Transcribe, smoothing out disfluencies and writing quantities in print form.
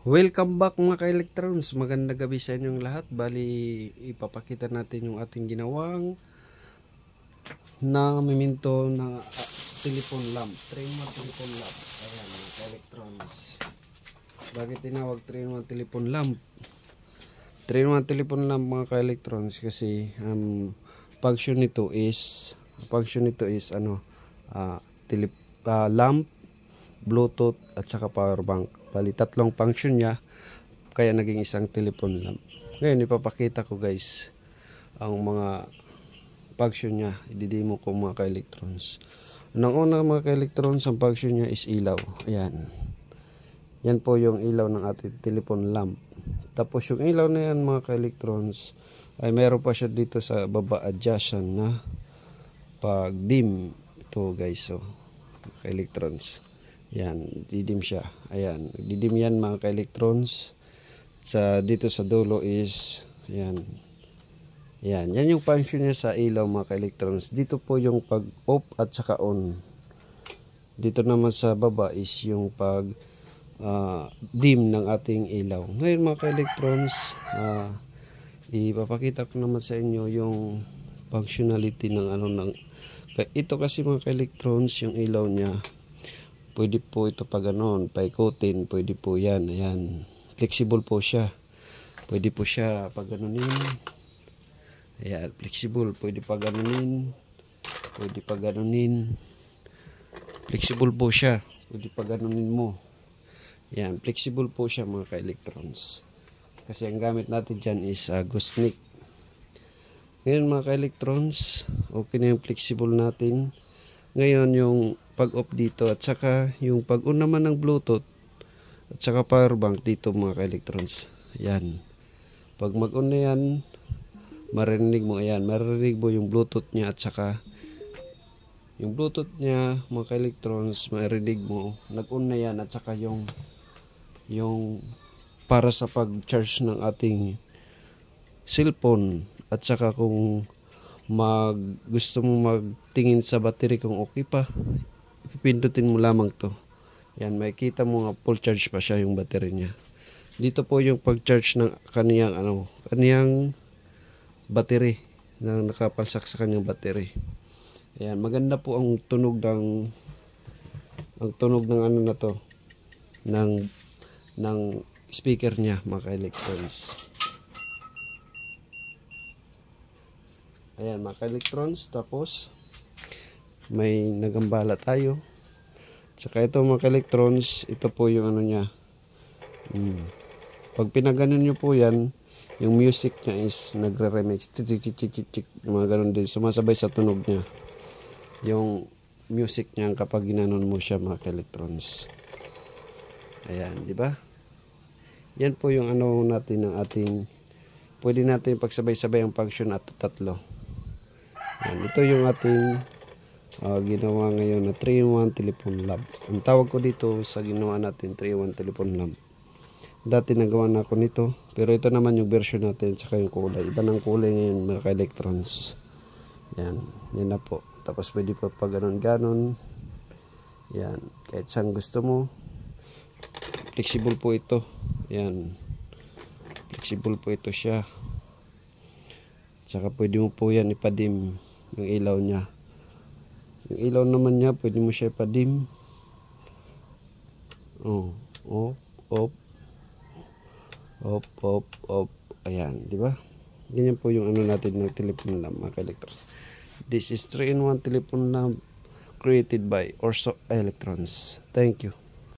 Welcome back mga ka-electrons. Magandang gabi sa inyong lahat. Bali, ipapakita natin yung ating ginawang na miminto na telephone lamp. 3-in-1 telephone lamp. Ayan mga ka-electrons. Bakit tinawag 3-in-1 telephone lamp? 3-in-1 telephone lamp mga ka-electrons kasi function nito is lamp, Bluetooth at saka power bank. Bali, tatlong function niya kaya naging isang telephone lamp. Ngayon ipapakita ko guys ang mga function niya. I-demo ko mga ka-electrons. Unang-una mga ka-electrons, ang function niya is ilaw. Ayan. Yan po yung ilaw ng ating telephone lamp. Tapos yung ilaw na yan mga ka-electrons ay meron pa siya dito sa baba adjustment na pag dim. Ito guys, so ka-electrons. Yan, didim siya. Ayan, didim yan mga ka-electrons. Dito sa dulo is ayan. Yan yung function niya sa ilaw mga ka-electrons. Dito po yung pag off at saka on. Dito naman sa baba is yung pag dim ng ating ilaw. Ngayon mga ka-electrons, ipapakita ko naman sa inyo yung functionality ng ito kasi mga ka-electrons, yung ilaw niya. Pwede po ito pag paikutin, pwede po yan, ayan. Flexible po siya. Pwede po siya pag ganunin. Ayan, flexible, pwede pag ganunin. Pwede pag ganunin. Flexible po siya. Pwede pag ganunin mo. Ayan, flexible po siya mga ka-electrons. Kasi ang gamit natin dyan is gooseneck. Ngayon mga ka-electrons, okay na yung flexible natin. Ngayon yung pag-off dito at saka yung pag-on naman ng Bluetooth at saka power bank dito mga ka-electrons. Ayan. Pag mag-on na yan, marinig mo yung Bluetooth niya at saka yung Bluetooth niya mga ka-electrons, marinig mo, nag-on na yan at saka yung para sa pag-charge ng ating cellphone at saka kung gusto mo magtingin sa battery kung okay pa, pipindutin mo lamang to. Yan, makikita mo nga full charge pa siya yung battery niya. Dito po yung pag-charge ng kaniyang battery na nakapalsak sa kanyang battery. Ayan, maganda po ang tunog ng ng speaker niya mga ka-electrons. Ayan mga ka-electrons, tapos may nagambala tayo. Saka ito mga ka-electrons, ito po yung niya. Pag pinaganon nyo po yan, yung music niya is nagre-remix. Mga ganon din, sumasabay sa tunog niya. Yung music niya kapag ginanon mo siya mga ka-electrons. Ayan, di ba? Yan po yung natin ng ating, pwede natin pagsabay-sabay ang function at tatlo. Yan, ito yung ating ginawa ngayon na 3-in-1 telephone lamp. Ang tawag ko dito sa ginawa natin 3-in-1 telephone lamp. Dati nagawa na ako nito, pero ito naman yung version natin saka yung kulay. Iba ng kulay ngayon mga ka-electrons. Yan, yan na po. Tapos pwede pa pag ganon. Yan, kahit saan gusto mo. Flexible po ito. Yan, flexible po ito siya. Saka pwede mo po yan ipadim yung ilaw niya. Yung ilaw naman niya, pwede mo siya ipadim. Off. Ayan, di ba? Ganyan po yung natin ng telephone lamp mga ka-electrons. This is 3-in-1 telephone lamp created by Orso Electrons. Thank you.